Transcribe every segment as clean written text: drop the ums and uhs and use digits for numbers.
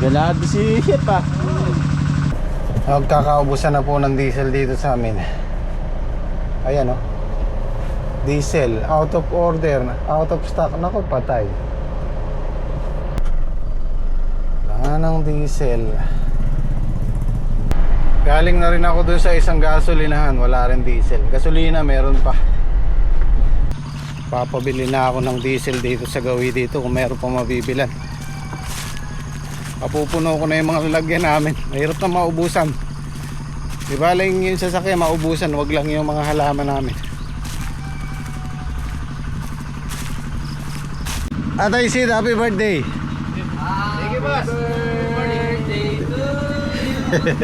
Galado si Chef ah. Magkakaubusan na po ng diesel dito sa amin. Ayan o. Diesel, out of order, out of stock. Naku, patay. Wala ng diesel. Galing na rin ako dun sa isang gasolinahan. Wala rin diesel. Gasolina meron pa. Papabili na ako ng diesel dito sa Gawi dito kung meron pa mabibilan. Papupuno ko na yung mga lalagyan namin. Mahirap na maubusan. Di ba lang yung sasakyan maubusan, wag lang yung mga halaman namin. Atay Sid, happy birthday. Thank you, boss. Happy birthday to you.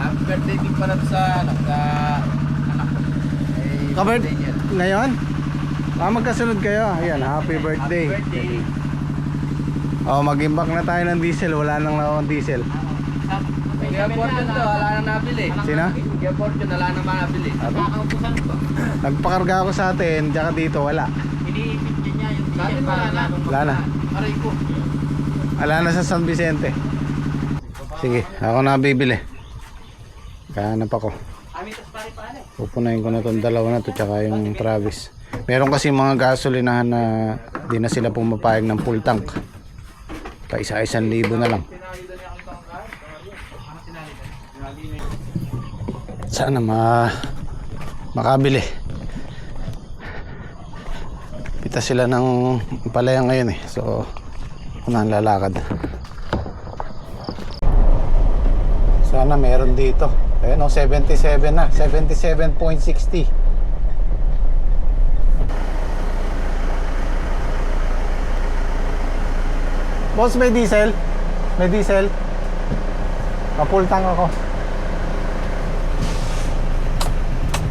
Happy birthday din pala sa anak ko. Ka-birthday ngayon? Magkasunod kayo. Ayan, happy birthday. Happy birthday. Mag-imbak na tayo ng diesel. Wala nang nakawang diesel. Kaya Fortune to, wala nang nabili. Sino? Kaya Fortune, wala nang nabili. Nakakaupusan ko. Nagpakarga ako sa atin, tsaka dito wala. Iniipit niya yung Dati diesel para lalong Wala na. Aray ko. Wala na sa San Vicente. Sige, ako na bibili. Kahanap ako. Pupunayin ko na itong dalawa na to tsaka yung Travis. Meron kasi mga gasolinahan na di na sila pumapayag ng full tank. Pa isa-1,000 na lang. Sana makabili. Pita sila ng palaya ngayon eh. So unang lalakad. Sana meron dito. Ayun o, 77 na. 77.60. Boss, may diesel? May diesel? Full tank ako.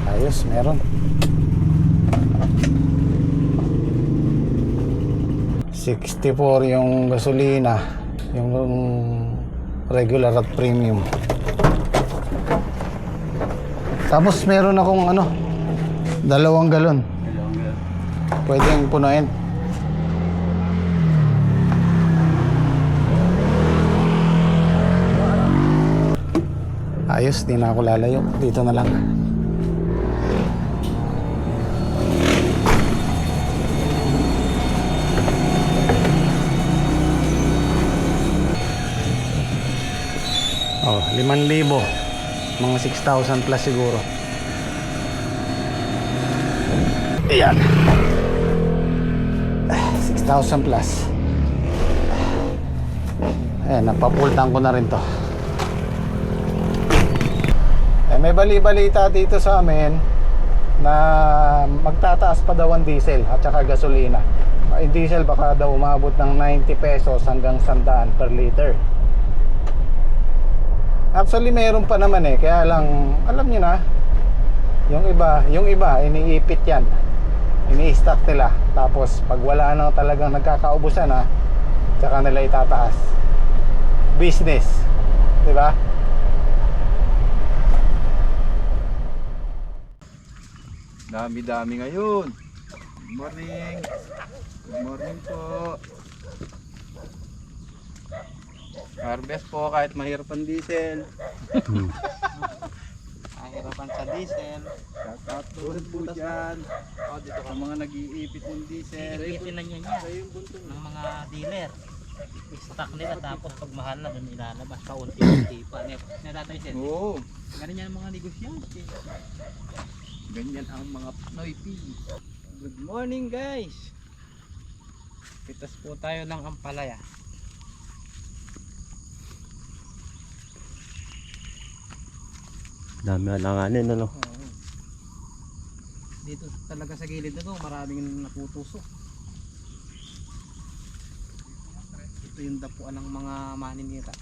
Ayos, meron. 64 yung gasolina, yung regular at premium. Tapos meron akong 2 galon. Pwedeng punuin. Ayos, di na ako lalayo. Dito na lang. Oh, 5,000. Mga 6,000 plus siguro. Ayan. 6,000 plus. Ayan, napapultang ko na rin to. May bali-balita dito sa amin na magtataas pa daw ang diesel at saka gasolina. Yung diesel baka daw umabot ng 90 pesos hanggang 100 per liter. Actually meron pa naman eh, kaya lang alam niyo na, yung iba iniipit yan, ini-stock nila, tapos pag wala na talagang nagkakaubusan na, tsaka nila itataas. Business, di ba? Dami-dami ngayon. Good morning. Good morning po. Harvest po kahit mahirap ang diesel. Mahirapan sa diesel. Shoutout po dyan. Dito ka mga nag-iipit ng diesel. Iipitin na niya ng mga dealer. I-stock nila tapos pag mahal na doon ilalabas paunti-unti pa. Natatay sir. Oo. Ganun yan ang mga negosyante. Ganyan ang mga Pinoy P. Good morning guys. Pitas po tayo ng ampalaya. Dami alanganin, ano? Dito talaga sa gilid na to maraming naputusok. Ito yung dapuan ng mga maninira.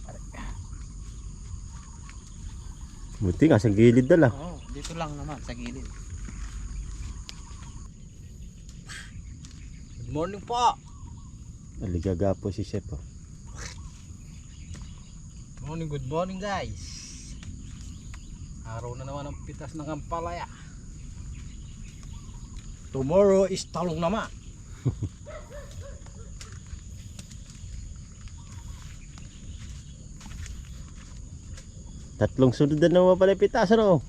Buti nga sa gilid na lang. Oo, dito lang naman sa gilid. Good morning po. Aligaga po si Chef. Good morning guys. Araw na naman ang pitas ng ampalaya. Tomorrow is talong naman. Tatlong sunod na naman pala yung pitas, ano?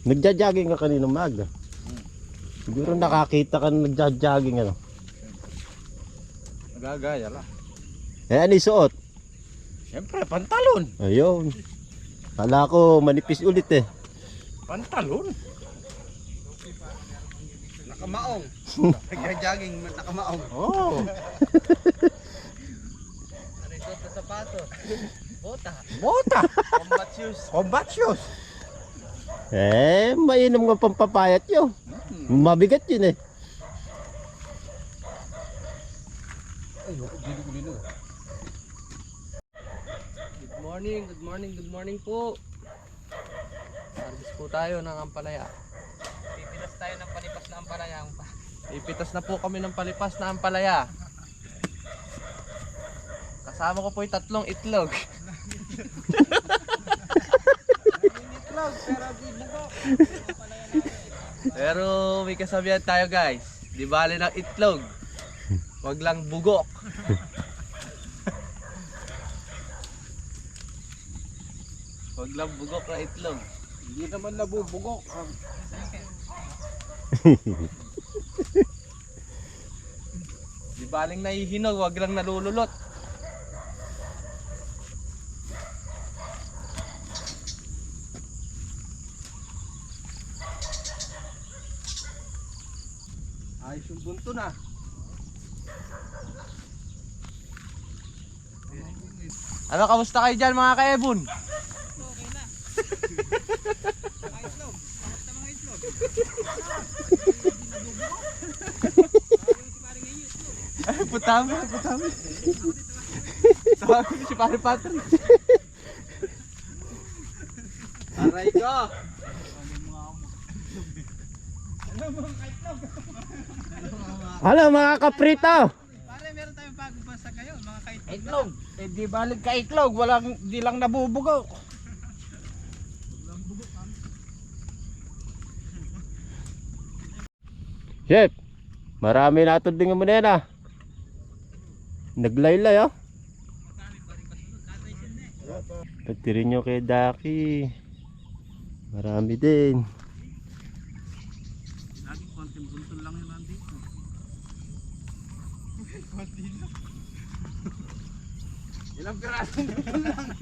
Nagja-jogging ka kanina umaga. Siguro nakakita ka na nagja-jogging, ano? Nagagaya lang. Eh, ano yung suot? Siyempre, pantalon. Ayun. Kala ko manipis ulit eh. Pantalon. Nakamaong. Nag-jogging, nakamaong. Oh. Resort na sapatos. Bota. Bota. Combat shoes. Combat shoes. Eh, mainom nga pampapayat yun. Mabigat yun eh. Good morning po. Harvest po tayo ng ampalaya. Pipitas tayo ng palipas na ampalaya. Ipitas na po kami ng palipas na ampalaya. Kasama ko po yung 3 itlog. Pero may kasabihan tayo guys. Di bale ng itlog. Wag lang bugok. Wag lang bugok na itlog. Hindi naman nabubugok. Di baling nahihinog, wag lang nalululot. Ayos yung bunto na. Ano, kamusta kayo dyan mga ka-Ebon? Okay na. Mga itlog. Kamusta mga itlog? Ay, putami. Tawag ko si Pare Patrick. Aray ko! Hello mga kaprito! Pare, meron tayong bagong basa kayo. Mga kaitlog. Itlog! Eh di balik ka itlog, di lang nabubugok. Chef, marami na ito din mo na yan ah. Naglaylay oh. Pati rin nyo kay Daki. Marami din. Laging konting buntol lang yun nandito. Ilang piraso lang.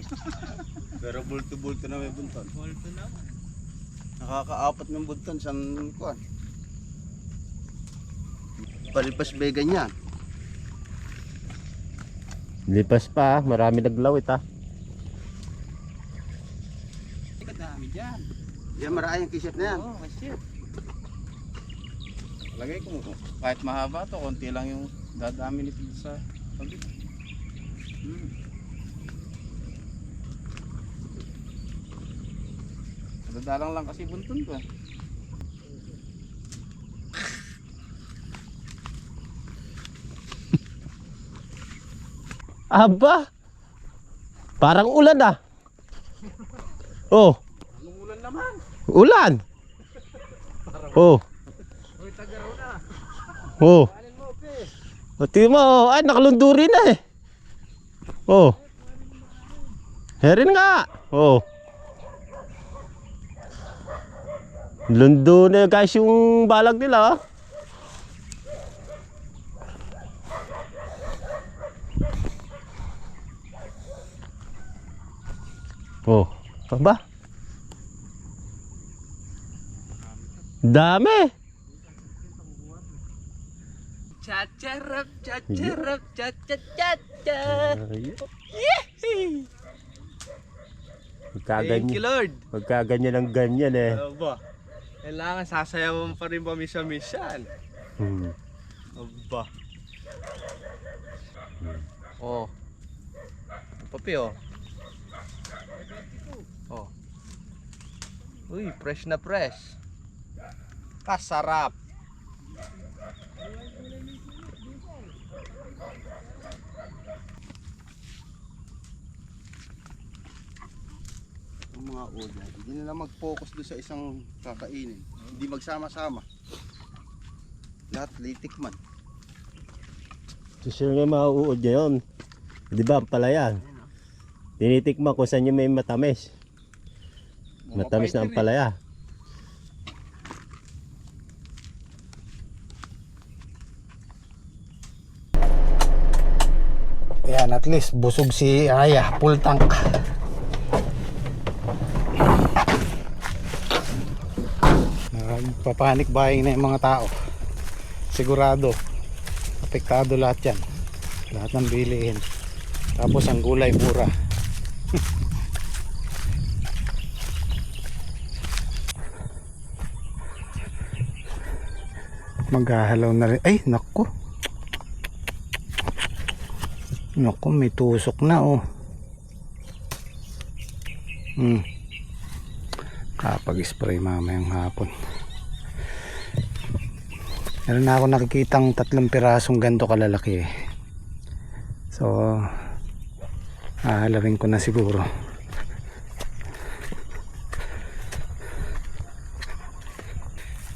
Pero bulto-bulto na may bunton. Bolto naman. Nakakaapat ng bunton sa kuwan. Palipas ba ganyan? Lipas pa, marami naglawit ah. Kadami dyan. Yan marayang kisip na yan. Oo, shit. Lagay ko kahit mahaba to, konti lang yung dadami nito sa pagit. Dadalang lang kasi bunton ko. Aba! Parang ulan ah. Oh, Anong ulan naman? ulan! Oh. Uy, tagaraw na. Oh. Kanin mo, pe. O, tingnan mo, ay nakalunduri na eh. Oh. Herin nga. Oh. Lundo na guys yung balag nila. Oh. Apa ba? Dami. Chacarap, chacarap, chachachacha. Thank you, Lord. Magkaganyan ang ganyan eh. Aba, kailangan sasayawan pa rin ba misa-misan? Hmm. Aba. Oh, Papi oh. Oh. Uy, fresh na fresh. Kasarap. Ang mga uod yan, hindi na lang mag-focus doon sa isang kakainin. Hindi magsama-sama. Lahat litik man. Susunod nga mauud niya yun. Di ba, ang palaya. Tinitikma kung saan yung may matamis. Matamis na ang palaya. Ayan, at least busog si Aya, full tank. Nagpapanik buying na yung mga tao. Sigurado apektado lahat yan, lahat ng bilihin. Tapos ang gulay mura. Maghahalaw na rin. Ay naku, naku, may tusok na oh. Kapag spray mamayang hapon. Meron na ako nakikitang 3 pirasong ganito kalalaki eh. So hahalawin ko na siguro.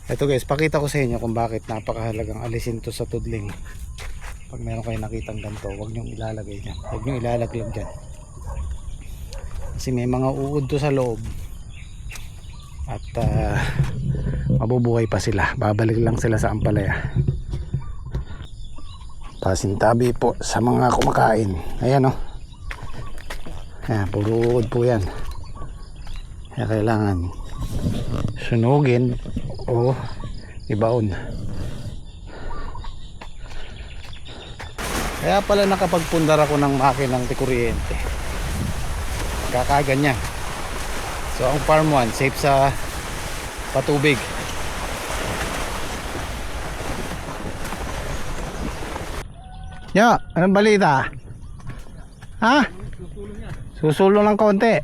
Ito guys, pakita ko sa inyo kung bakit napakahalagang alisin to sa tudling. Pag meron kayo nakitang ganito, huwag nyong ilalagay dyan, huwag nyong ilalaglag dyan, kasi may mga uod to sa loob. At mabubuhay pa sila, babalik lang sila sa ampalaya. Pasintabi po sa mga kumakain. Ayan o, ayan, puro uod po yan. Kaya kailangan sunugin o ibaon. Kaya pala nakapagpundar ako ng makinang tikuryente, kakaganyan. So ang farm 1 safe sa patubig. Ya, anong balita? Ha? Susulong ng konti.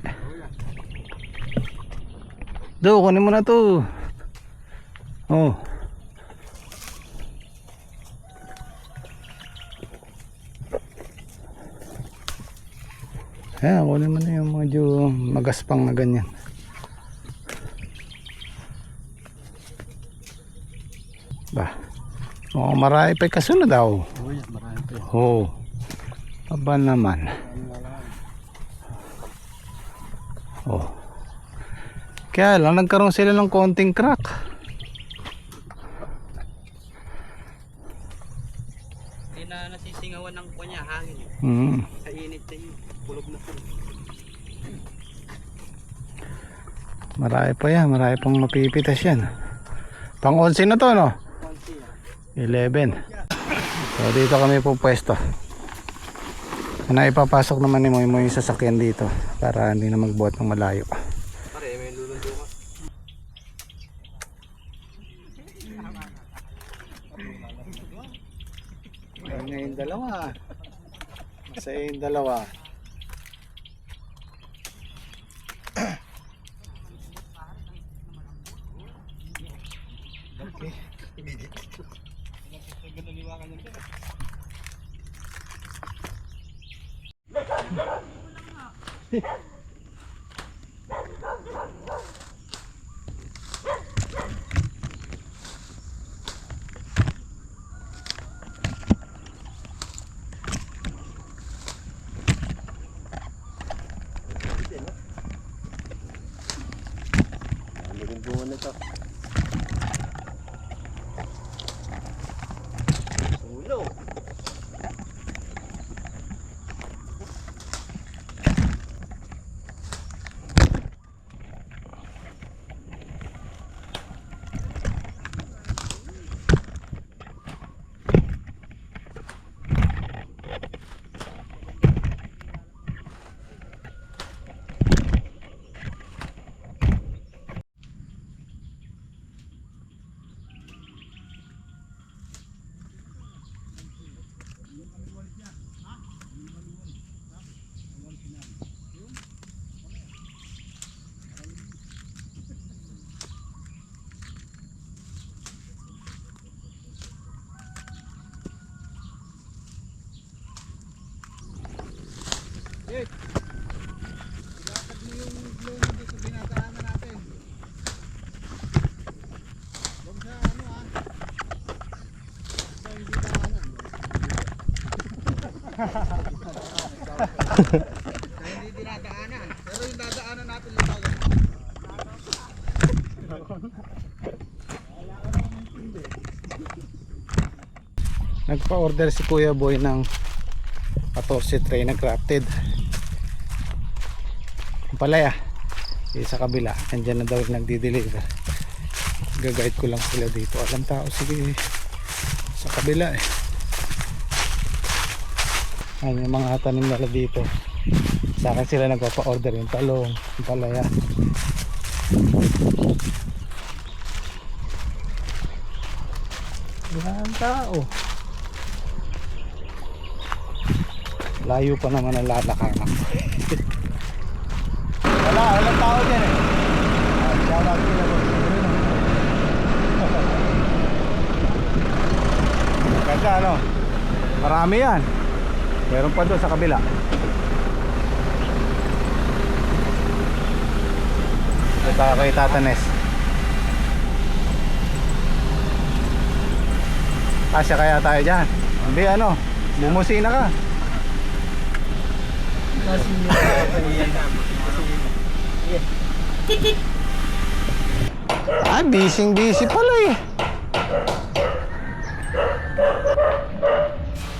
Do, kunin mo na to. Oh. Ayan, kunin mo na yung medyo magaspang na ganyan. Ba, mukhang marami pa kasunod daw. Marami pa. Oo. Aba naman. Oh. Kaya lang nagkaroon sila ng konting crack. Hindi na nasisingawan ng kunya hangin. Sa init sa init. Kulog na kulog. Marami pa yan, marami pang mapipitas yan. Pang 11 na to, no? 11. So dito kami po pwesto. Na ipapasok naman ni Moy yung sasakyan dito para hindi na magbuhat ng malayo. Pare, may lulundo ka. Ayun na yung dalawa. Masaya yung dalawa. Okay. Lulunduhan na ito. Ulo. Hindi dinadaanan. Pero yung dadaanan natin lang. Nagpa-order si Kuya Boy ng 14 tray na crafted. Ang palaya sa kabila, andyan na daw yung nagdi-deliver. Gaguide ko lang sila dito. Alam tao, sige sa kabila eh. Ayun yung mga tanim nila dito. Sa akin sila nagpapa-order yung talong, yung palaya. Yan tao. Layo pa naman ang lalakaran. Walang tao dyan eh. Shout out sila po. Ganda ano? Marami yan. Meron pa doon sa kabila. Ito kay Tatanes. Asya kaya tayo dyan. Hindi ano, bumusina ka. Ah, busy pala eh.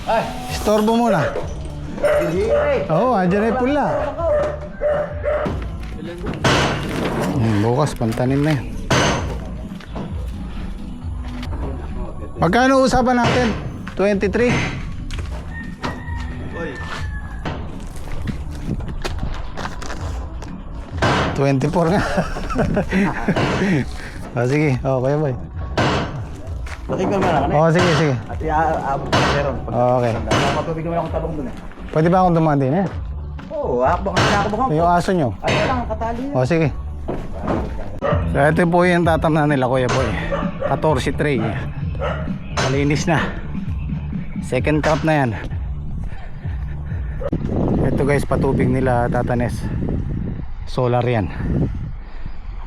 Ay, istorbo muna. Oo, andyan na yung pula. Bukas, pantanim na yan. Magkano usapan natin? 23? 24 nga. Oh, sige. Oh, Kuya Boy. Pakinggan mo na. Oh, sige, sige. At iaabot ko meron. Oh, okay. Matubig naman akong talong dun eh. Pwede ba akong dumaan din eh? Oo, hakbang ako. Yung aso nyo. Ay, lang, katali yan. Oh, sige. So, ito po yung tatamnan nila, Kuya Boy. 14 tray. Malinis na. Second crop na yan. Ito guys, patubig nila Tatanes. Solar yan.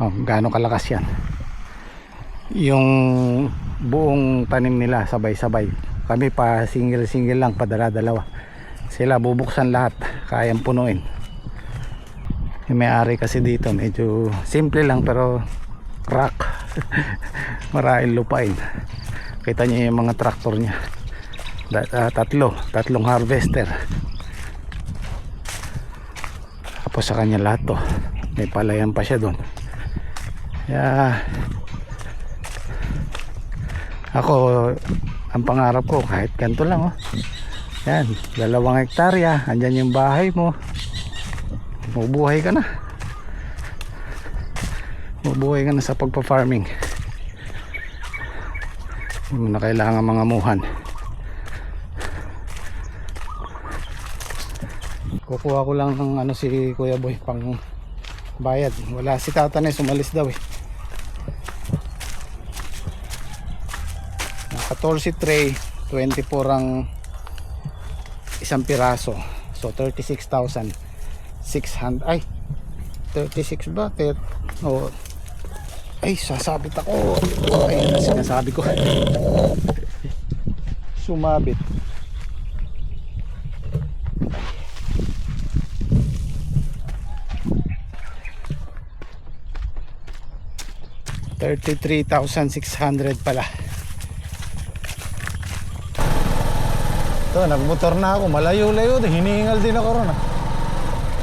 Oh, gaano kalakas yan. Yung buong tanim nila sabay-sabay. Kami pa single lang, padala-dalawa. Sila bubuksan lahat, kayang punuin. Yung may-ari kasi dito medyo simple lang pero crack. Maraming lupain. Kita niyo yung mga traktor niya. Tatlong harvester. Tapos sa kanya lahat to. May palayan pa siya doon. Yeah. Ako, ang pangarap ko kahit ganito lang oh. Yan, 2 hektarya. Andyan yung bahay mo. Mabubuhay ka na. Mabubuhay ka na sa pagpa-farming. Hindi mo na kailangan mga muhan. Kukuha ko lang ng ano si Kuya Boy pang bayad. Wala si Tatanes, umalis daw eh. 14 tray, 24 ang isang piraso. So 36,600. Ay, 36 ba? Oh. Ay, sasabit ako. Ay, sinasabi ko. Sumabit. $33,600 pala. Ito, nagmotor na ako. Malayo-layo. Hiningal din ako ron.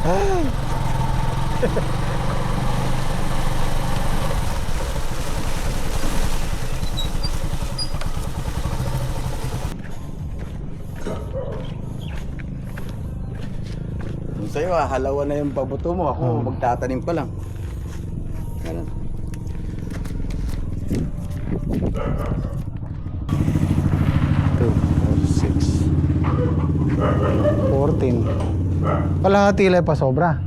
Ay. Sa'yo, halawa na yung pabuto mo. Ako, magtatanim pa lang. Ganun. 14. Kalahati lang pa sobra.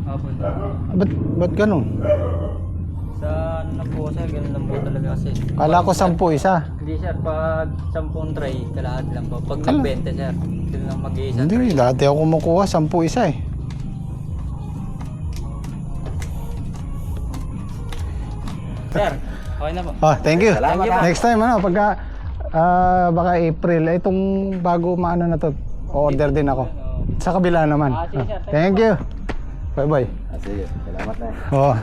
Opo. Ba't ganun? Sa ano na po sir, ganun lang po talaga kasi. Kala ko 10 isa. Hindi sir, pag 10 tray, kalahati lang po. Pag Kala- nagbenta sir, yun lang mag-iisa Hindi, tray. dati ako kumukuha 10 isa eh. Sir, okay na po. Oh, thank you. Salamat, Next time ano, pagka baka April, itong bago maano na to, order din ako. Sa kabila naman. Thank you. Bye bye. Sige, salamat na. Oo.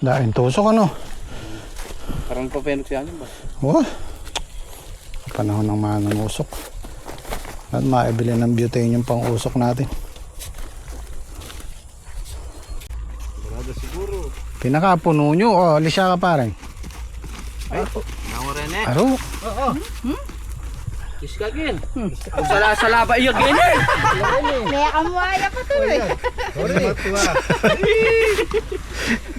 Daing tusok ano? Parang papenok siya ba? Oh. Panahon ng manunusok. At maibili ng butane yung pang-usok natin. Sigurado siguro. Pinakapuno nyo. Oh, lisya ka parang. Ay, namo rin eh. Aro. Oo. Iskagin. Kung sa laba iyo gini. May kamuaya pa to eh.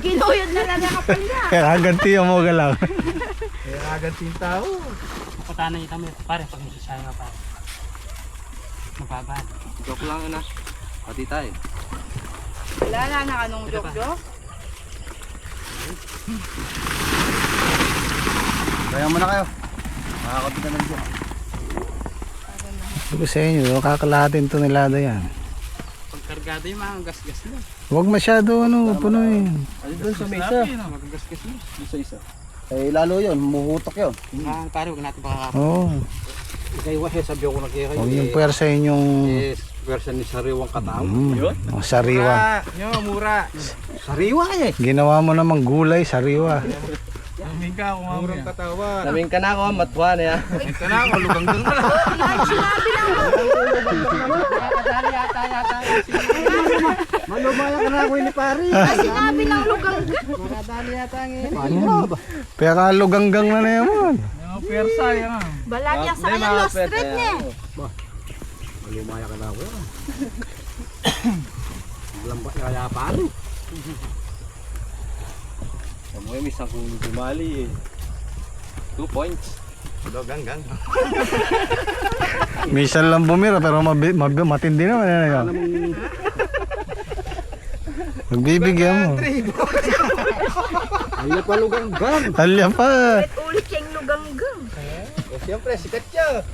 Ginuyod na lang ang kapalya. Kaya ganti mo galaw. Kaya agad yung tao. Patanan niyo kami pare pag nagsasaya nga pare. Mababad. Joke lang na. Pati tayo. Wala na anong joke-joke. Kaya mo na kayo. Makakabit na lang dyan. Sabi sa inyo, kakalahatin tonelada yan. Pagkargado yung mga gas-gas na. Huwag masyado punuin. Ano doon sa mesa? Magagasgas na. Isa-isa. Eh lalo yun, muhutok yun. Pare, huwag natin pakakapit. Oo. Kaya wahe, sabi ako na kayo. Huwag yung puwersa yung Yes, version ni sariwang katao. sariwa. Mura. Sariwa eh. Ginawa mo namang gulay, sariwa. Naming ka ako mamaya. Murang katawan. Naming ka na ako, matwa na yan. Naming ka na ako, luganggang na lang. Kadali yata. Malumaya ka na ako ni pare. Sinabi ng lugang. Makadali yata ang Pero luganggang na naman. Mga persa yan. Balagya sa kanya lost thread niya. Malumaya ka na ako. Lambak kaya pare. Kamu yung isang kung dumali eh. 2 points. Ganggang. Minsan lang bumira pero matindi naman. Ano? Magbibigyan mo. Ay pa luganggang. Talya pa. Ulit yung luganggang. O siyempre, sikat siya.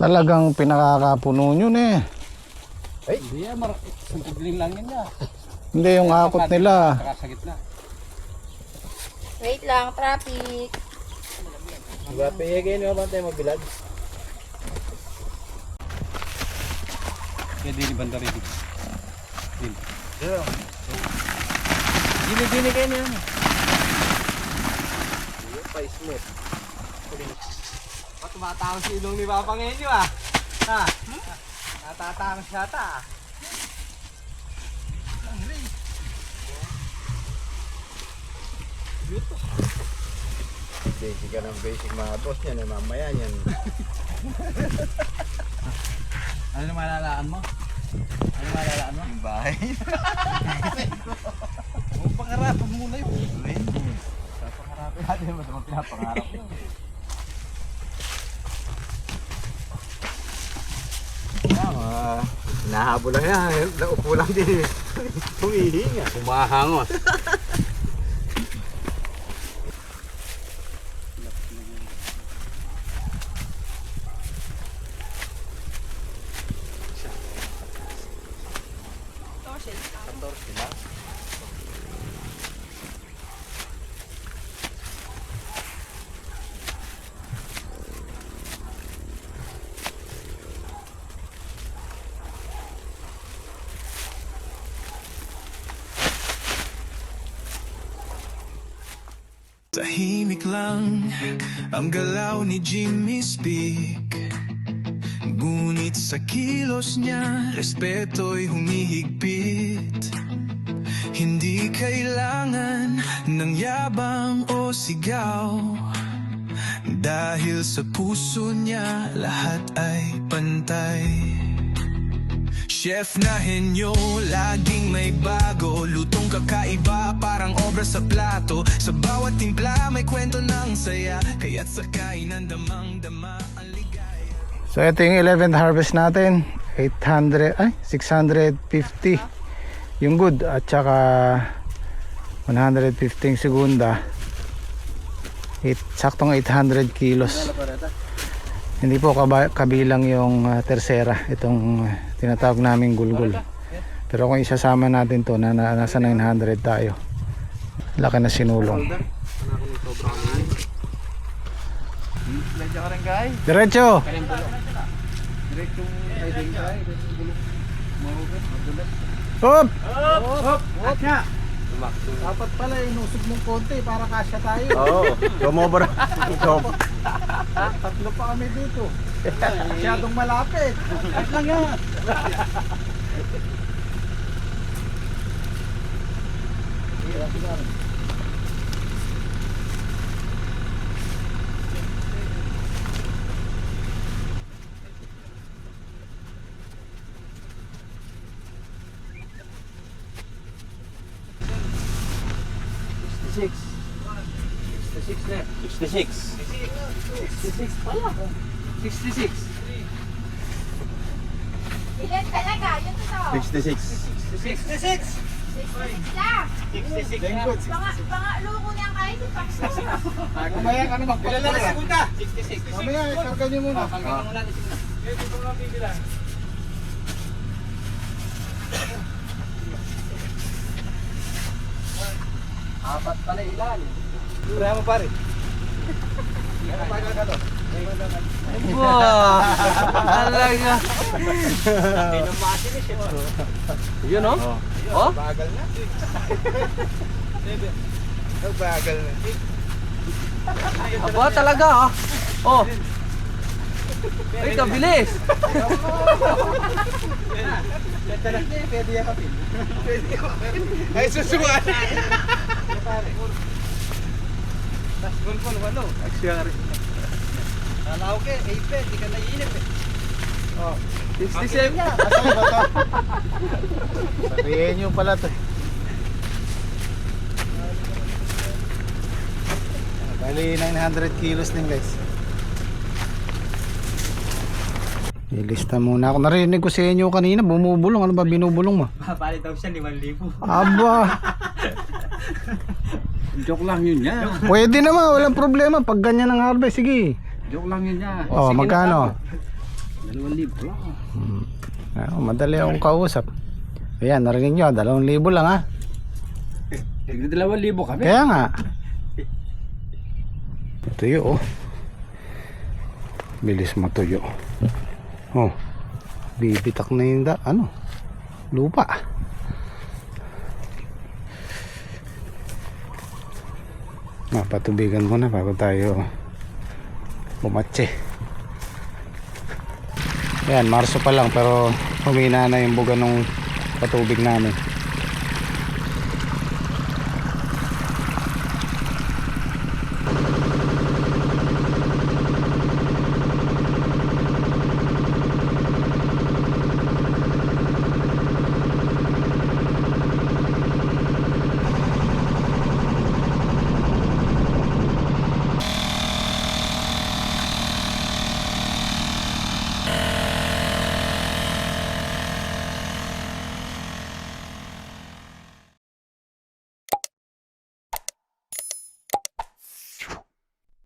Talagang pinakakapuno nyo na eh. Ay, hindi yan. Sampugling lang yan ya. Hindi yung akot nila. Saka sa gitna. Wait lang, traffic. Grabe kayo nyo ba tayo magbilad? Kaya din banda rin. Gini kayo nyo. Pa-smooth. Tumatawag si ilong ni Papa ngayon nyo ah. Ha? Natatangos yata ah. Basic ka ng basic mga boss niyan eh, mamaya niyan. Ano na malalaan mo? Ano malalaan mo? Yung bahay. Huwag pangarapan muna yun. Sa pangarapin natin naman naman pinapangarap yun. Nahabol lang yan. Naupo lang din. Humihinga. Humahangos. Tahimik lang ang galaw ni Jimmy Speak, ngunit sa kilos niya respeto'y humihigpit. Hindi kailangan ng yabang o sigaw, dahil sa puso niya lahat ay pantay. Chef na henyo, laging may bago, lutong kakaiba, parang obra sa plato. Sa bawat timpla may kwento ng saya, kaya't sakay ng damang-dama ang ligaya. So ito yung 11th harvest natin. 650 yung good at saka 115 segunda. Saktong 800 kilos. Hindi po kabilang yung tersera, itong tinatawag naming gulgul. Pero kung isasama natin to na nasa 900 tayo, laki na sinulong. Diretso ka rin guys. Diretso! Diretso riding guys. Hop! Dapat pala inusog mong konti para kasya tayo. Oo, kumobra. Tatlo pa kami dito. Masyadong malapit. At lang yan. Ilan talaga? Yun to. 66. 66 lang. 66. Baka loko niyan kahit si Paxo. Mamaya ka na magpilala na segunda. 66. Mamaya, karga niyo muna. Apat pala ilan. Kaya mo pare. Wow! Talaga. Yun oh? Oh? Bagal na. Bagal na. Aba talaga ah. Oh. Ay, kabilis. Pwede yakapin. Ay, susuwan. Tas gulpon, walo. Aksiyari. Kala ko ke, 8 di ka naiinip eh. Oh, 67. asan ba to? Sabihin nyo pala to. Bali 900 kilos din guys. Ilista muna ako. Narinig ko sa inyo kanina, bumubulong. Ano ba binubulong mo? Bali daw siya 5,000. Aba, Joke lang yun niya. pwede naman, walang problema. Pag ganyan ang harvest, sige. Joke lang yun niya. Oh, magkano? 2,000 lang. Madali akong kausap. Ayan, narinig nyo, 2,000 lang ha. 2,000 kami. Kaya nga. Tuyo oh. Bilis matuyo. Oh. Bibitak na yung lupa. Patubigan muna bago tayo bumatse. Ayan, Marso pa lang pero humina na yung buga ng patubig namin.